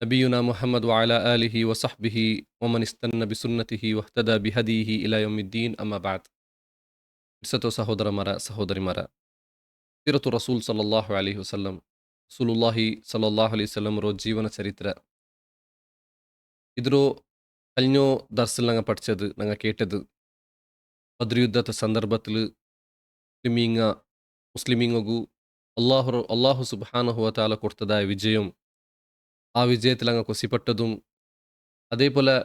നബിയുന മുഹമ്മദ് വഅല ആലിഹി വസഹ്ബിഹി വമൻ ഇസ്തന്ന ബിസുന്നതിഹി വഹ്തദ ബിഹദിഹി ഇലാ യൗമിദ്ദീൻ അമ്മാ ബഅദ്. ಇರ್ಸತು ಸಹೋದರಮರ ಸಹೋದರಿಮರ ಸಿರತು ರಸೂಲ್ ಸಲ್ಲಲ್ಲಾಹು ಅಲೈಹಿ ವಸಲ್ಲಂ ರಸೂಲುಲ್ಲಾಹಿ ಸಲ್ಲಲ್ಲಾಹು ಅಲೈಹಿ ವಸಲ್ಲಂ ರೋ ജീവന ചരിത്ര ഇതിരോ കഴിഞ്ഞോ ദർസിൽ ഞങ്ങൾ പഠിച്ചത് ഞങ്ങൾ കേട്ടത് ബദ്ർ യുദ്ധത്തെ സന്ദർഭത്തിൽ മുസ്ലിമീങ്ങു അള്ളാഹു സുബ്ഹാനഹു വതആല കൊടുത്തതായ വിജയം, ആ വിജയത്തിൽ അങ്ങ് കൊസിപ്പെട്ടതും, അതേപോലെ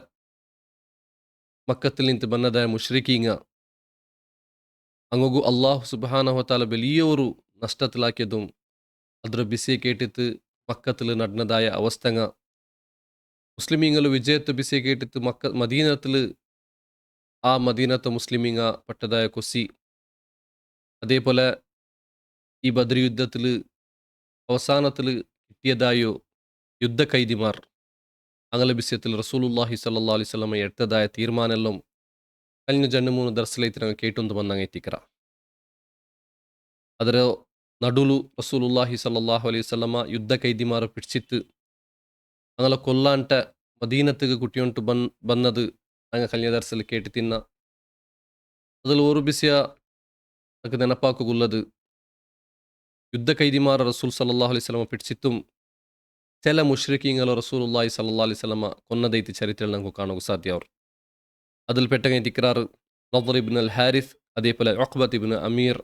മക്കത്തിൽ നിന്ന് ബന്നതായ മുഷ്രിക്കീങ്ങ അങ്ങു അള്ളാഹു സുബ്ഹാനഹു വതആല വലിയൊരു നഷ്ടത്തിലാക്കിയതും ಅದರ ಬಿಸಿ ಕೇಟಿತ್ತು ಮಕ್ಕത്തിൽ നടന്നതായ അവസ്ഥങ്ങ, മുസ്ലിമീങ്ങൾ വിജയത്തെ ബിസി കേട്ടിട്ട് മദീനത്തിൽ ആ മദീനത്തെ മുസ്ലിമീങ്ങ പെട്ടതായ കൊസി, അതേപോലെ ഈ ബദ്ർ യുദ്ധത്തിൽ അവസാനത്തിൽ കിട്ടിയതായോ യുദ്ധ കൈദിമാർ അങ്ങനെ വിഷയത്തിൽ റസൂലുള്ളാഹി സ്വല്ലല്ലാഹു അലൈഹി വസല്ലം എടുത്തതായ തീരുമാനമെല്ലാം കഴിഞ്ഞ 2-3 ദർസിലേക്ക് ഞങ്ങൾ കേട്ടൊന്ന് വന്നങ്ങ് എത്തിക്കറ. ಅದರ ನಡುಲು ರಸೂಲುಲ್ಲಾಹಿ ಸಲ್ಲಲ್ಲಾಹು ಅಲೈಹಿ ವಸಲ್ಲಮ ಯುದ್ಧ ಕೈದಿಮಾರು പിടിച്ചിട്ട് അങ്ങനെ കൊല്ലാണ്ട മദീനത്തേക്ക് കുട്ടിയോണ്ട് ബന്നത് അങ്ങ് കഴിഞ്ഞ ദർസിൽ കേട്ട് തിന്ന. അതിൽ ഒരു വിഷയ നമുക്ക് ನೆನಪಾക്കുള്ളത്, യുദ്ധ കൈദിമാർ റസൂൽ സല്ലല്ലാഹു അലൈഹി വസല്ലമ പിടിച്ചിട്ടും ചില മുഷ്രിക്കീങ്ങൾ റസൂലുള്ളാഹി സല്ലല്ലാഹു അലൈഹി വസല്ലമ കൊന്നതൈತಿ ചരിത്രത്തിൽ നമുക്ക് കാണുക സാധ്യ. അവർ അതിൽ പെട്ടങ്ങനെ തിക്രാർ നദർ ഇബ്നു അൽ ഹാരിസ്, അതേപോലെ ഉഖ്ബത്ത് ഇബ്നു അമീർ,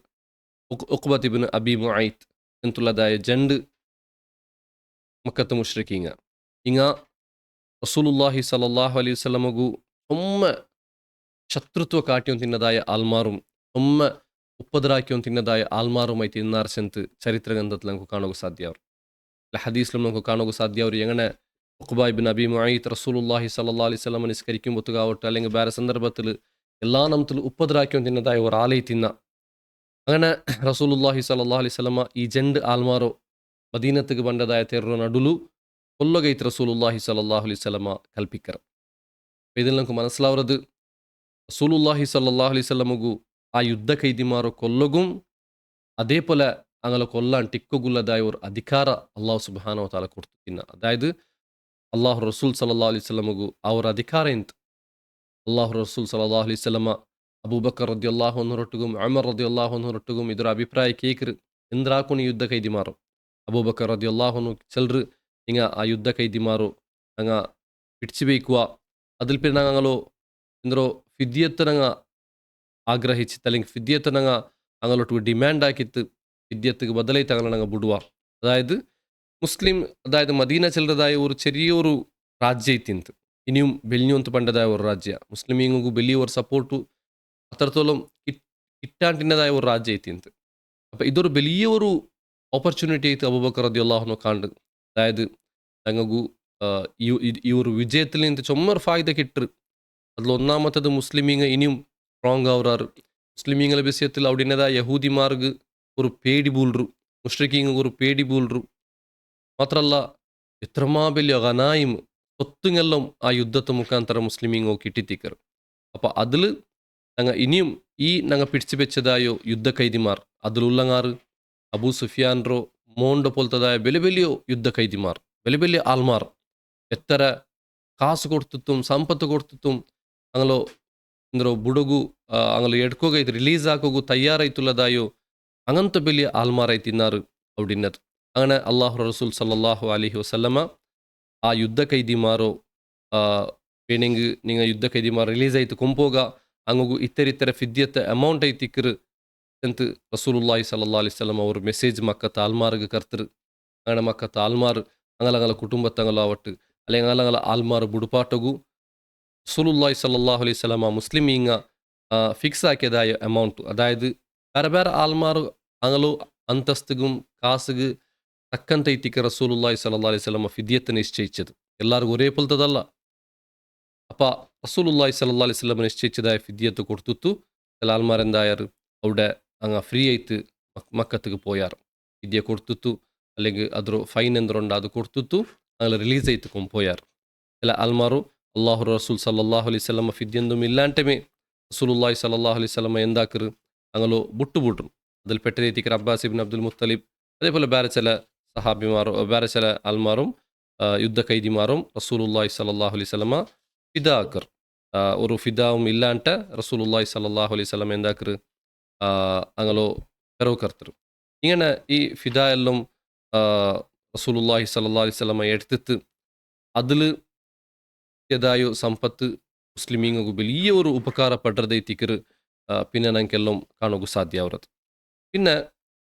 ഉഖ്ബത്ത് ഇബ്നു അബി മുഐത്ത് ಎಂತುಲ್ಲದಾಯ ಜಂಡ್ ಮಕ್ಕತ್ತ ಮುಷ್ರಿಕೀಂಗ ಇಂಗ റസൂലുള്ളാഹി സല്ലല്ലാഹു അലൈഹി വസല്ലമഗു ഒമ്മ ശത്രുത്വ കാട്ടിയും തിന്നതായ ആൽമാറും ഒമ്മ ഉപ്പതരാക്കിയും തിന്നതായ ആൽമാറുമായി തിന്നാർസെಂತ ചരിത്ര ഗ്രന്ഥത്തിൽ നമുക്ക് കാണുക സാധ്യ. ഹദീസിലും നമുക്ക് കാണുക സാധ്യ. അവർ എങ്ങനെ ഉഖ്ബ ഇബ്നു അബി മുഐത്ത് റസൂലുള്ളാഹി സല്ലല്ലാഹു അലൈഹി വസല്ലമ നിസ്കരിക്കുമ്പോഴാവട്ടെ അല്ലെങ്കിൽ വേറെ സന്ദർഭത്തിൽ എല്ലാ നമത്തിൽ ഉപ്പതരാക്കിയും തിന്നതായ ഒരു ആലയി തിന്ന. അങ്ങനെ റസൂലുള്ളാഹി സല്ലല്ലാഹു അലൈഹി വസല്ലമ ഈ ജണ്ട് ആൽമാറോ മദീനത്തേക്ക് ಬಂದದಾಯ തെറോ നടുಲು കൊല്ലകൈത്ത് റസൂലുള്ളാഹി സല്ലല്ലാഹു അലൈഹി വസല്ലമ കൽപ്പിക്കർ. ഇതിൽ നമുക്ക് മനസ്സിലാവുന്നത്, റസൂലുള്ളാഹി സല്ലല്ലാഹു അലൈഹി വസല്ലമഗു ആ യുദ്ധ കൈദിമാറോ കൊല്ലകും അതേപോലെ അങ്ങനെ കൊല്ലാൻ ടിക്കുള്ളതായ ഒരു അധികാര അള്ളാഹു സുബ്ഹാനഹു വതആല കൊടുത്തു തിന്ന. അതായത് അള്ളാഹു റസൂൽ സല്ലല്ലാഹു അലൈഹി വസല്ലമഗു ആ ഒരു അധികാര എന്ത് അള്ളാഹു റസൂൽ സല്ലല്ലാഹു അലൈഹി വസല്ലമ ಅಬೂಬಕರ್ ರದಿಯಲ್ಲಾಹು ಅನ್ಹರೊಟ್ಟಿಗೂ ಉಮರ್ ರದಿಯಲ್ಲಾಹು ಅನ್ಹರೊಟ್ಟಿಗೂ ಇದರ ಅಭಿಪ್ರಾಯ ಕೇಕ್ರು ಎಂದ್ರಾಕು ಯುದ್ಧ ಕೈದಿಮಾರು. ಅಬೂಬಕರ್ ರದಿಯಲ್ಲಾಹು ಅನ್ಹು ಚೆಲ್ರು ಹಿಂಗ ಆ ಯುದ್ಧ ಕೈದಿಮಾರು ನಂಗ പിടിച്ചുവയ്ക്കുക, അതിൽ പിന്നെ ഞങ്ങൾ എന്തോ ഫിദ്യത്ത് ഞങ്ങൾ ആഗ്രഹിച്ചിട്ട് അല്ലെങ്കിൽ ഫിദ്യത്ത് ഞങ്ങൾ ഞങ്ങളോട്ട് ഡിമാൻഡ് ആക്കിയിട്ട് ഫിദ്യത്തുക്ക് ബദലായിട്ട് ഞങ്ങൾ ಬಿಡುವ. അതായത് മുസ്ലിം, അതായത് മദീന ചെല്ലതായ ഒരു ചെറിയൊരു രാജ്യത്തിന്ത് ഇനിയും വെല്ലിയൊന്ത് പണ്ടതായ ഒരു രാജ്യ, മുസ്ലിമീങ്ങു വലിയൊരു സപ്പോർട്ടു അത്രത്തോളം കിട്ടാണ്ടിൻ്റെതായ ഒരു രാജ്യത്തിന്ത്. അപ്പം ഇതൊരു വലിയൊരു ഓപ്പർച്യൂണിറ്റി ആയിട്ട് അബൂബക്കർ റളിയല്ലാഹു അൻഹു കാണുന്നത്. അതായത് ഞങ്ങൾക്ക് ഈ ഒരു വിജയത്തിൽ നിന്ന് ചൊമ്മർ ഫായ്ദ കിട്ടു. അതിൽ ഒന്നാമത്തത് മുസ്ലിമീങ്ങ ഇനിയും സ്ട്രോങ് ആവുറാറ്. മുസ്ലിമീങ്ങളെ വിഷയത്തിൽ അവിടെന്നതായ യഹൂദിമാർക്ക് ഒരു പേടി ബൂൾറു, മുഷ്രിക്കീങ്ങൾക്ക് ഒരു പേടി ബൂൾറു. മാത്രമല്ല എത്രമാ വലിയ ഗനായിം സ്വത്തുങ്ങെല്ലാം ആ യുദ്ധത്തെ മുഖാന്തരം മുസ്ലിമീങ്ങോ കിട്ടിത്തിക്കറ്. അപ്പം അതിൽ ഞങ്ങൾ ഇനിയും ഈ ഞങ്ങൾ പിടിച്ചു വെച്ചതായോ യുദ്ധ കൈദിമാർ അതിലുള്ളങ്ങാറ് അബൂ സുഫിയാൻറോ മോണ്ട പോലത്തതായ വലിയ വലിയ യുദ്ധ കൈദിമാർ, വലിയ വലിയ ആൽമാർ എത്ര കാസ് കൊടുത്തിട്ടും സമ്പത്ത് കൊടുത്തിട്ടും ഞങ്ങളോ എന്തോ ബുടಗು ഞങ്ങൾ എടുക്കുകയും റിലീസ് ആക്കുകയും തയ്യാറായിട്ടുള്ളതായോ അങ്ങനത്തെ വലിയ ആൽമാറായി തിന്നാറ് അവിടിന്നത്. അങ്ങനെ അള്ളാഹു റസൂൽ സല്ലല്ലാഹു അലൈഹി വസല്ലമ ആ യുദ്ധ കൈദിമാറോ വേണമെങ്കിൽ നിങ്ങൾ യുദ്ധ കൈദിമാർ റിലീസായിട്ട് കൊമ്പോക അങ്ങു ഇത്തര ഫിദ്യത്തെ അമൗണ്ട് ಐತಿಕ್ಕರು ಅಂತ റസൂലുള്ളാഹി സല്ലല്ലാഹു അലൈഹി വസല്ലം അവർ മെസ്സേജ് മക്കത്തെ ആൽമാർക്ക് കർത്തರು. അങ്ങനെ മക്കത്തെ ആൽമാർ അങ്ങനെ കുടുംബത്തങ്ങളാവട്ട് അല്ലെങ്കിൽ അങ്ങനെ ആൽമാർ ബുടുപാട്ടകു റസൂലുള്ളാഹി സല്ലല്ലാഹു അലൈഹി വസല്ലം മുസ്ലിമീങ്ങ ഫിക്സ് ആക്കിയതായ അമൗണ്ട്, അതായത് വേറെ വേറെ ആൽമാർ അങ്ങനെ അന്തസ്തുകും കാസുകു തക്കന്തൈത്തിക്ക് റസൂലുള്ളാഹി സല്ലല്ലാഹു അലൈഹി വസല്ലം ഫിദ്യത്തെ നിശ്ചയിച്ചത്. എല്ലാവർക്കും ഒരേ പോലത്തതല്ല. അപ്പം റസൂലുള്ളാഹി സല്ലല്ലാഹു അലൈഹി വസല്ലം നിശ്ചയിച്ചതായ ഫിദ്യത്ത് കൊടുത്തു ചില ആൾമാർ എന്തായാറ് അവിടെ അങ്ങ് ഫ്രീ ആയിട്ട് മക്കത്തേക്ക് പോയാറ്. ഫിദ്യ കൊടുത്തു അല്ലെങ്കിൽ അതൊരു ഫൈൻ എന്തുണ്ട് അത് കൊടുത്തു അങ്ങനെ റിലീസ് ആയിട്ട് പോയാറ്. ചില ആൾമാರು അള്ളാഹു റസൂൽ സല്ലല്ലാഹു അലൈഹി വസല്ലം ഫിദ്യൊന്നും ഇല്ലാണ്ടമേ റസൂലുള്ളാഹി സല്ലല്ലാഹു അലൈഹി വസല്ലം എന്താക്കറ് അങ്ങനെ ബുട്ടുപൂട്ടും. അതിൽ പെട്ടതേത്തിക്കർ അബ്ബാസ് ഇബ്നു അബ്ദുൽ മുത്തലിബ്, അതേപോലെ വേറെ ചില സഹാബിമാരും വേറെ ചില ആൾമാരും യുദ്ധ കൈദിമാറും റസൂലുള്ളാഹി സ്വല്ലല്ലാഹു അലൈഹി വസല്ലമ ഫിദാക്കർ. ഒരു ഫിദാവും ഇല്ലാಂಟ റസൂലുള്ളാഹി സ്വല്ലല്ലാഹു അലൈഹി വസല്ലമ എന്താക്കർ ಅಂಗಲೋ ಕರೋಕರ್ತರು. ഇങ്ങനെ ഈ ഫിദ എല്ലാം റസൂലുള്ളാഹി സ്വല്ലല്ലാഹു അലൈഹി വസല്ലമ എടുത്തിട്ട് അതിൽ യഥായോ സമ്പത്ത് ಮುಸ್ಲಿಮೀಂಗು വലിയ ഒരു ഉപകാരപ്പെടുறದೈತಿಕರು പിന്നെ ನನಗೆಲ್ಲಂ ಕಾಣೋಕು ಸಾಧ್ಯ ಅವರದು. പിന്നെ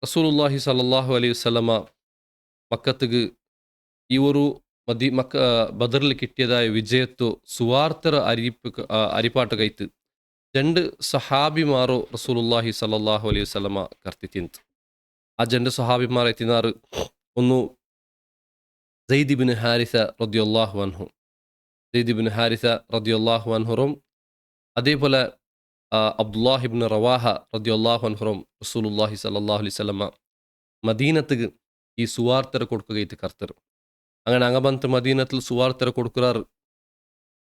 റസൂലുള്ളാഹി സ്വല്ലല്ലാഹു അലൈഹി വസല്ലമ മക്കത്തുക്ക് ഈ ഒരു ബദറിൽ കിട്ടിയതായ വിജയത്തോ സുവാർത്തര അരിപ്പാട്ട് കൈത്ത് രണ്ട് സഹാബിമാറോ റസൂലുള്ളാഹി സ്വല്ലല്ലാഹു അലൈഹി വസല്ലമ കർത്തിത്തിಂತು. ആ രണ്ട് സഹാബിമാർ എത്തിനാറ് ഒന്ന് സയ്യിദ് ഇബ്നു ഹാരിസ റളിയല്ലാഹു അൻഹു. സയ്യിദ് ഇബ്നു ഹാരിസ റളിയല്ലാഹു അൻഹുറും അതേപോലെ അബ്ദുല്ലാഹ് ഇബ്നു റവാഹ റളിയല്ലാഹു അൻഹുറും റസൂലുള്ളാഹി സ്വല്ലല്ലാഹു അലൈഹി വസല്ലമ മദീനത്തുക്ക് ഈ സുവാർത്തര കൊടുക്കുകയിട്ട് കർത്തർ. അങ്ങനെ അങ്ങബന്ത് മദീനത്തിൽ സുവാർത്തര കൊടുക്കുറാറ്.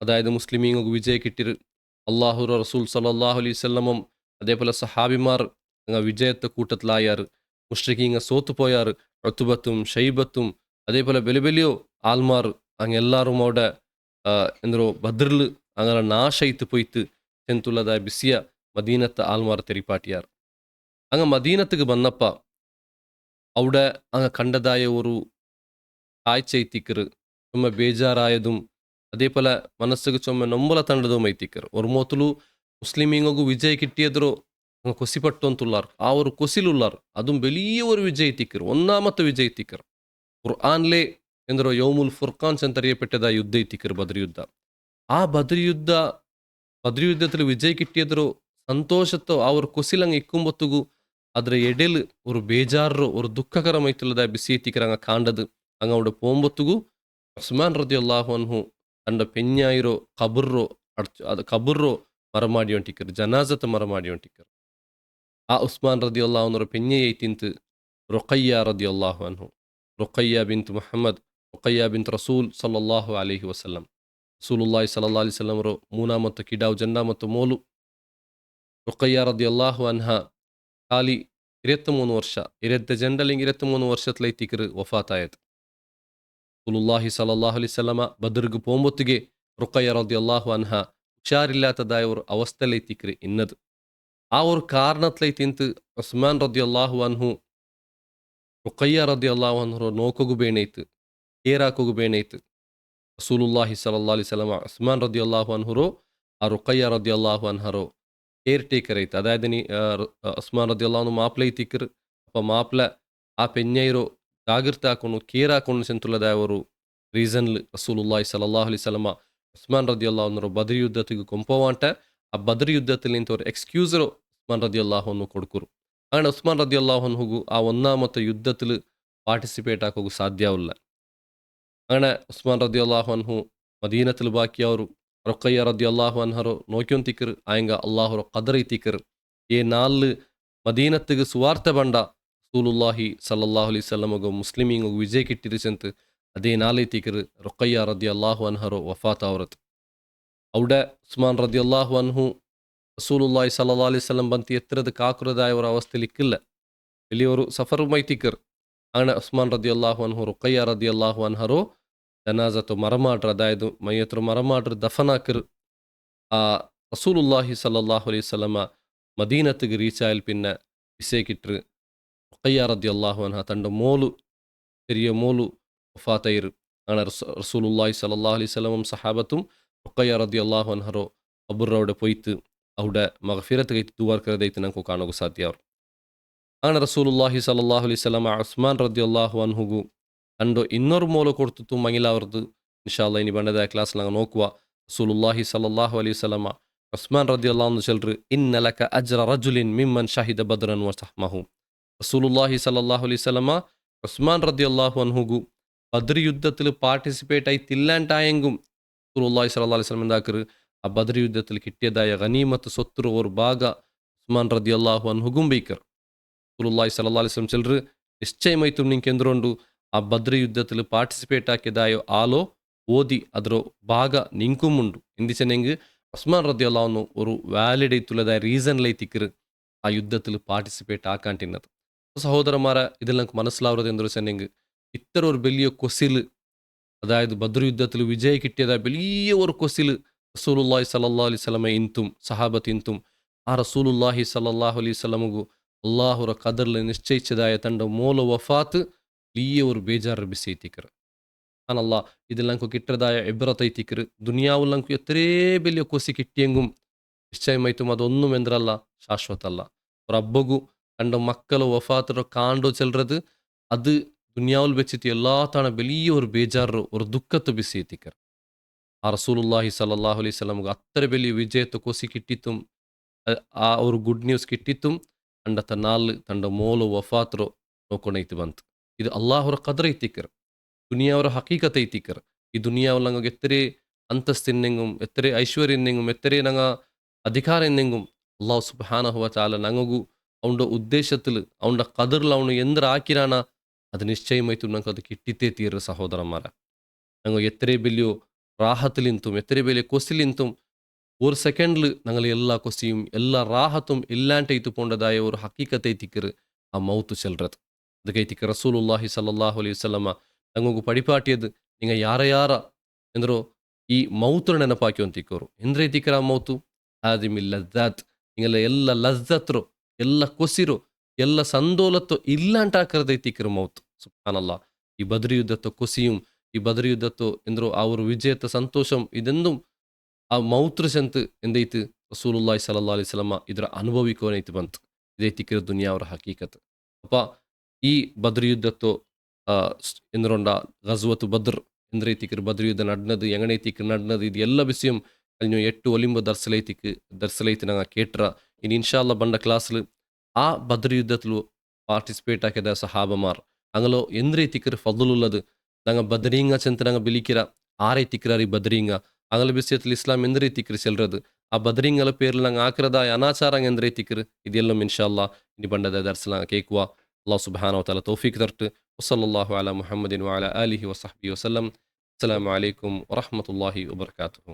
അതായത് മുസ്ലിമീങ്ങൾക്ക് വിജയ കിട്ടിര് അള്ളാഹു റസൂൽ സല്ലല്ലാഹു അലൈഹി വസല്ലമും അതേപോലെ സഹാബിമാർ അങ്ങ് വിജയത്തെ കൂട്ടത്തിലായാറ്. മുഷ്രിക്കീങ്ങ സോത്തുപോയാറ്. ഉത്ബത്തും ഷൈബത്തും അതേപോലെ വലിയ ആൽമാർ അങ്ങ് എല്ലാവരും അവിടെ ಎಂದರೋ ಬದ್ರಲ್ ಅಂಗಲ ನಾಶ ಇತ್ತು ಪೊಯ್ತು ಚೆಂತುಲ್ಲದ ಬಿಸಿಯ ಮದೀನತ್ತ ಆಲ್ಮಾರ ತೆರಿಪಾಟಿಯಾರ್. അങ്ങ് മദീനത്തുക്ക് വന്നപ്പ അവിടെ അങ്ങ് കണ്ടതായ ഒരു കാഴ്ച എത്തിക്കറ് ചുമ്മ ബേജാറായതും അതേപോലെ മനസ്സുക്ക് ചുമ്മ നൊമ്പല തണ്ടതും എത്തിക്കറ്. ഒരു മോത്തಲು മുസ്ലിമീങ്ങു വിജയ കിട്ടിയതರೋ അങ്ങ് കൊസിപ്പട്ടു ಅಂತುള്ളಾർ. ആ ഒരു കൊസിലുള്ളാർ അതും വലിയ ഒരു വിജയ എത്തിക്കറ്. ഒന്നാമത്തെ വിജയ എത്തിക്കറ് ഖുർആനിലെ ಎಂದರೋ ಯೌಮುಲ್ ಫುರ್ಖಾನ್ ಎಂತರಿಯപ്പെട്ടದ ಯುದ್ಧ ಇತ್ತಿಕ್ಕರು ಬದ್ರ್ ಯುದ್ಧ. ಆ ಬದ್ರ್ ಯುದ್ಧത്തിൽ വിജയ കിട്ടിയതರೋ സന്തോഷത്തോ ആ ഒരു കൊസിലങ്ങ് ഇക്കുമ്പൊത്തുകു ಅದರ ಎಡೆಲ್ ഒരു ಬೇಜಾರೋ ഒരു ദുഃഖകരമായിട്ടുള്ളതായ ബിസി എത്തിക്കർ അങ്ങ് കാണ്ടത് അങ്ങ് അവിടെ പോകുമ്പൊത്തുകു ഉസ്മാൻ റളിയല്ലാഹു അൻഹു തൻ്റെ പെഞ്ഞായിരോ കബുറോ മറമാടി ಹೊಂಟಿಕ್ಕರು. ಜನಾಜತ್ ಮರಮಾಡಿ ಹೊಂಟಿಕ್ಕರು. ಆ ಉಸ್ಮಾನ್ റളിയല്ലാഹു അൻഹു പെഞ്ഞയെ ತಿಂತು റുഖയ്യ റളിയല്ലാഹು അൻഹು. റുഖയ്യ ബിൻತ್ മുഹമ്മദ് റുഖയ്യ ബിൻತ್ റസൂൽ സല്ലല്ലാഹು അലൈഹി വസല്ലം. റസൂലുള്ളാഹി സല്ലല്ലാഹു അലൈഹി വസല്ലമರು മൂന്നാമത്തെ കിടാവ് ജന്നാമത്തെ മോಲು റുഖയ്യ റളിയല്ലാഹു അൻഹ ಖಾಲಿ 23 ವರ್ಷ 23 ವರ್ಷತ್ಲೈತಿಕರು ವಫಾತಾയത്. റസൂലുള്ളാഹി സല്ലല്ലാഹു അലൈഹി വസല്ലമ ബദർക്ക് പോകുമ്പൊತ್ತಿಗೆ റുഖയ്യ റളിയല്ലാഹു അൻഹ ഉഷാറില്ലാത്തതായ ഒരു അവസ്ഥയിലെത്തിക്കറ് ഇന്നത്. ആ ഒരു കാരണത്തിലൈತಿಂತು ഉസ്മാൻ റളിയല്ലാഹു അൻഹു റുഖയ്യ റളിയല്ലാഹು അൻഹು ನೋಕೋಗು ಬೇಣೈತು ಕೇರಾಕೋಗು ಬೇಣೈತು. റസൂലുള്ളാഹി സല്ലല്ലാഹു അലൈഹി വസല്ലമ ഉസ്മാൻ റളിയല്ലാഹു അൻഹു ആ റുഖയ്യ റളിയല്ലാഹു അൻഹു കെയർ ടേക്കർ ആയിട്ട് അതായത് ഉസ്മാൻ റളിയല്ലാഹു അൻഹു മാപ്പിള ಐತಿಕ್ಕರು. അപ്പോൾ മാപ്പിള ആ പെഞ്ഞൈರೋ ಜಾಗೃತ ಹಾಕೊಂಡು ಕೇರ್ ಹಾಕೊಂಡು ചെಂತುള്ളതായ ഒരു റീസണിൽ റസൂലുള്ളാഹി സല്ലല്ലാഹു അലൈഹി വസല്ലമ ഉസ്മാൻ റളിയല്ലാഹു അൻഹു ബദർ യുദ്ധത്തിക്ക് കൊണ്ടുപോവാಂಟ ആ ബദർ യുദ്ധത്തിൽ നിಂತ ഒരു എക്സ്ക്യൂസറോ ഉസ്മാൻ റളിയല്ലാഹു അൻഹു കൊടുക്കുರು. അങ്ങനെ ഉസ്മാൻ റളിയല്ലാഹു അൻഹുಗೂ ആ ഒന്നാമത്തെ യുദ്ധത്തിൽ പാർട്ടിസിപ്പേറ്റ് ആಕೋಗು സാധ്യവില്ല. അങ്ങനെ ഉസ്മാൻ റളിയല്ലാഹു അൻഹു മദീനത്തിൽ ബാക്കിയವರು റുഖയ്യ റളിയല്ലാഹു അൻഹു നോക്കിയൊಂತಿಕ್ಕರು. ಆಯಂಗ ಅಲ್ಲಾಹು ഖദർ ಐತಿಕ್ಕರು. ಈ ನಾಲ್ ಮದೀನತ್ತಿಗೆ ಸುವಾರ್ತೆ ಬಂಡ റസൂലുള്ളാഹി സല്ലല്ലാഹു അലൈഹി വസല്ലമಗೂ മുസ്ലിമീങ്ങു വിജയ കിട്ടിര് ചെಂತು അതേ നാലೈತಿಕ್ಕರು റുഖയ്യ റളിയല്ലാഹു അൻഹു വഫാത്ത് ആവರದು. അവിടെ ഉസ്മാൻ റളിയല്ലാഹു അൻഹു റസൂലുള്ളാഹി സല്ലല്ലാഹു അലൈഹി വസല്ലം ಬಂತು ಎತ್ತರದ ಕಾಕುರದಾಯ ഒരു അവസ്ഥയിൽ ഇക്കില്ല. വലിയൊരു സഫറുമൈತಿಕ್ಕರು. അങ്ങനെ ഉസ്മാൻ റളിയല്ലാഹു അൻഹു റുഖയ്യ റളിയല്ലാഹു അൻഹു ജനാസത്ത് മറമാട്ര് അതായത് മയ്യത്ത് മറമാട്ര് ദഫനാക്കർ. ആ റസൂലുള്ളാഹി സല്ലല്ലാഹു അലൈഹി വസല്ലമ മദീനത്തുക്ക് റീച്ചായാൽ പിന്നെ വിസയ കിട്ടർ റുഖയ്യ റളിയല്ലാഹു അൻഹ തൻ്റെ മോಲು ചെറിയ മോಲು വഫാത്തായിർ. അങ്ങനെ റസൂലുള്ളാഹി സല്ലല്ലാഹു അലൈഹി വസല്ലമും സഹാബത്തും റുഖയ്യ റളിയല്ലാഹു അൻഹു ഖബറവിടെ പോയിട്ട് അവിടെ മഗ്ഫിറത്ത് കൈത്ത് ദുആർക്കറದೈತೆ നമുക്ക് കാണೋಗು ಸಾಧ್ಯ. അങ്ങനെ റസൂലുള്ളാഹി സല്ലല്ലാഹു അലൈഹി വസല്ലമ ഉസ്മാൻ റളിയല്ലാഹു അൻഹുಗೂ കണ്ടു ಇನ್ನೊರು ಮೂಲ ಕೊಡ್ತಿತ್ತು ಮಂಗಿಲಾವ್ರದ್ದು. ಇನ್ಶಾ ಅಲ್ಲಾ ಇನಿ ಬಂಡದ ಕ್ಲಾಸ್ ನಂಗೆ ನೋಕುವ റസൂലുള്ളാഹി സല്ലല്ലാഹു അലൈഹി വസല്ലമ ഉസ്മാൻ റളിയല്ലാഹു അൻഹു ചൊല്ലರು ഇന്ന ലക അജ്റ റജുലിൻ മിമ്മൻ ഷഹിദ ബദ്റൻ വസഹ്മഹു. റസൂലുള്ളാഹി സല്ലല്ലാഹു അലൈഹി വസല്ലമ ഉസ്മാൻ റളിയല്ലാഹു അൻഹുಗೂ ബദ്ർ യുദ്ധത്തിൽ പാർട്ടിസിപ്പേറ്റ് ആയിട്ടില്ലാണ്ടായെങ്കും റസൂലുള്ളാഹി സല്ലല്ലാഹു അലൈഹി വസല്ലം എന്താക്കರು ആ ബദ്ർ യുദ്ധത്തിൽ കിട്ടിയതായ ഗനീമത്ത് സ്വത്തുର ഒരു ಭಾಗ ഉസ്മാൻ റളിയല്ലാഹു അൻഹുಗೂ ബൈക്കർ. റസൂലുള്ളാഹി സല്ലല്ലാഹു അലൈഹി വസല്ലം ചൊല്ലರು ನಿಶ್ಚಯಮೈತು ನಿಂಕೆಂದ್ರೋಂಡು ಆ ಬದ್ರ್ ಯುದ್ಧത്തിൽ പാർട്ടിസിപ്പേറ്റ് ആക്കിയതായോ ആലോ ഓതി ಅದರ ಭಾಗ ನಿಂಕುമുണ്ട്. എന്തിച്ചെന്നെങ്കിൽ ഉസ്മാൻ റളിയല്ലാഹു അൻഹു ഒരു വാലിഡ് ആയിട്ടുള്ളതായ റീസണിലൈത്തിക്കർ ആ യുദ്ധത്തിൽ പാർട്ടിസിപ്പേറ്റ് ആക്കാണ്ടിന്നത്. സഹോദരന്മാരെ ഇതിൽ നമുക്ക് മനസ്സിലാവുന്നത് എന്തെന്ന് വെച്ചെന്നെങ്കിൽ ഇത്ര ഒരു വലിയ കൊസിൽ അതായത് ബദ്ർ യുദ്ധത്തിൽ വിജയം കിട്ടിയതായ വലിയ ഒരു കൊസിൽ റസൂലുള്ളാഹി സ്വല്ലല്ലാഹു അലൈഹി വസല്ലമ ಇಂತುം സഹാബത്ത് ಇಂತುം ആ റസൂലുള്ളാഹി സ്വല്ലല്ലാഹു അലൈഹി വസല്ലമಗು അല്ലാഹുರ ഖദರ್ல നിശ്ചയിച്ചതായ തൻ്റെ മോല വഫാത്ത് വലിയ ഒരു ಬೇಜಾರು ಬಿಸೈತಿಕರು ಅನಲ್ಲ ഇതിലങ്കു കിട്ടതായ ഇബ്രതൈതിക്കറ് ദുനിയാവുലങ്കു എത്രേ വലിയ കൊസി കിട്ടിയെങ്കും നിശ്ചയമായിട്ടും അതൊന്നും എന്തരല്ല ശാശ്വതല്ല റബ്ബഗു തൻ്റെ മക്കളെ വഫാത്തറ കാണ്ടോ ചെല്றது അത് ദുനിയാവിൽ വെച്ചിട്ട് എല്ലാ തവണ വലിയ ഒരു ಬೇಜಾರು ഒരു ദുഃഖത്തെ ಬಿಸೈತಿക്കറ് ആ റസൂലുള്ളാഹി സ്വല്ലല്ലാഹു അലൈഹി വസല്ലമക്ക് അത്ര വലിയ വിജയത്തെ കൊസി കിട്ടിത്തും ಆ ഒരു ഗുഡ് ന്യൂസ് കിട്ടിത്തും അണ്ടത്തെ നാല് തൻ്റെ മോಲು ವಫಾತ್ರೋ ನೋಕೊಂಡೈತಿ ಬಂತು ಇದು ಅಲ್ಲಾಹುರ ಕದ್ರ ಐತಿಕ್ಕರ್ ದುನಿಯಾವರ ಹಕೀಕತ್ ಐತಿಕ್ಕರ್ ಈ ದುನಿಯಾவில் ನಂಗೆ ಎತ್ತರೆ ಅಂತಸ್ತಿನ್ನೆಂಗುം എത്ര ഐശ്വര്യന്നെങ്കും എത്ര നങ്ങ അധികാരെന്നെങ്കും അള്ളാഹു സുബ്ഹാനഹു വ തആല നങ്ങಗು അവൻ്റെ ഉദ്ദേശത്തിൽ അവൻ്റെ കതിറിൽ അവನು എന്തൊരു ആക്കിരാന അത് നിശ്ചയമായിട്ടും നമുക്ക് അത് കിട്ടിത്തേ തീരു സഹോദരന്മാരെ ഞങ്ങൾ എത്ര വലിയ റാഹത്തിലിന്തും എത്ര വലിയ കൊസിലിന്തും ഒരു സെക്കൻഡിൽ ഞങ്ങൾ എല്ലാ കൊസിയും എല്ലാ റാഹത്തും ഇല്ലാണ്ടൈത്തു പോണ്ടതായ ഒരു ഹക്കീക്കത്തൈത്തിക്കറ് ആ മൗത്ത് ചെല്றது ಅದಕ್ಕೈತಿಕ ರಸೂಲುಲ್ಲಾಹಿ ಸಲ್ಲಲ್ಲಾಹು ಅಲೈಹಿ ವಸಲ್ಲಮ ನಂಗೊಂಗು ಪಡಿಪಾಟಿಯದು ನಿಂಗ ಯಾರ ಎಂದರೋ ಈ ಮೌತ್ರ ನೆನಪಾಕಿವಂತಿಕ್ಕರು ಎಂದ್ರೈತಿಕರ ಆ ಮೌತು ಆದಿಮಿ ಲಜ್ಜಾತ್ ನಿಂಗೆಲ್ಲ ಎಲ್ಲ ಲಜ್ಜತ್ರು ಎಲ್ಲ ಕೊಸಿರು ಎಲ್ಲ ಸಂದೋಲತ್ತು ഇല്ലാണ്ടാക്കறದೈತಿക്കರು ಮೌತ್ സുബ്ഹാനല്ലാഹ് ഈ ബദ്ർ യുദ്ധത്തെ കൊസിയും ഈ ബദ്ർ യുദ്ധത്തെ ಎಂದರೋ ആ ഒരു വിജയത്തെ സന്തോഷം ഇതെന്തും ಆ ಮೌತ್ರ ಸಂತ್ ಎಂದೈತು ರಸೂಲುಲ್ಲಾಹಿ ಸಲ್ಲಲ್ಲಾಹು ಅಲೈಹಿ ವಸಲ್ಲಮ ಇದರ ಅನುಭವಿಕೋನೈತು ಬಂತು ಇದೈತಿಕ್ಕರ ದುನಿಯಾವರ ಹಕೀಕತ್ ಅಪ್ಪ ഈ ബദ്ർ യുദ്ധത്തോ ಎಂದ್ರೊಂಡ ಗಜ್ವತು ಬದ್ರ್ ಎಂದ್ರೈತಿಕರ್ ಬದ್ರ್ ಯುದ್ಧ ನಡ್ನದು ಎಂಗಣೈತಿಕರ್ ನಡ್ನದು ಇದು ಎಲ್ಲ ವಿಷയം കഴിഞ്ഞ 8 ഒലിമ്പ് ദർസലൈത്ത് ഞങ്ങൾ കേട്ട ഇനി ഇൻഷാല്ല ബണ്ട ക്ലാസ്സിൽ ആ ബദ്ർ യുദ്ധത്തിൽ പാർട്ടിസിപ്പേറ്റ് ആക്കിയത സഹാബമാർ ഞങ്ങളോ എന്തിക്കർ ഫضലുള്ളത് ഞങ്ങൾ ബദ്രീങ്ങ ചെന്ന് ഞങ്ങൾ വിളിക്കിற ആരൈത്തിക്കറി ബദ്രീങ്ങ ഞങ്ങളുടെ വിഷയത്തിൽ ഇസ്ലാം എന്തിക്കർ ചെല്ലുறது ആ ബദ്രീങ്ങള പേരിൽ ഞങ്ങൾ ആക്കിറതായ അനാചാരം എന്തിക്കർ ഇതെല്ലാം ഇൻഷാല്ല ഇനി ബണ്ടದ ദർസല കേൾക്കുക الله سبحانه وتعالى توفيق درت وصلى الله على محمد وعلى آله وصحبه وسلم السلام عليكم ورحمة الله وبركاته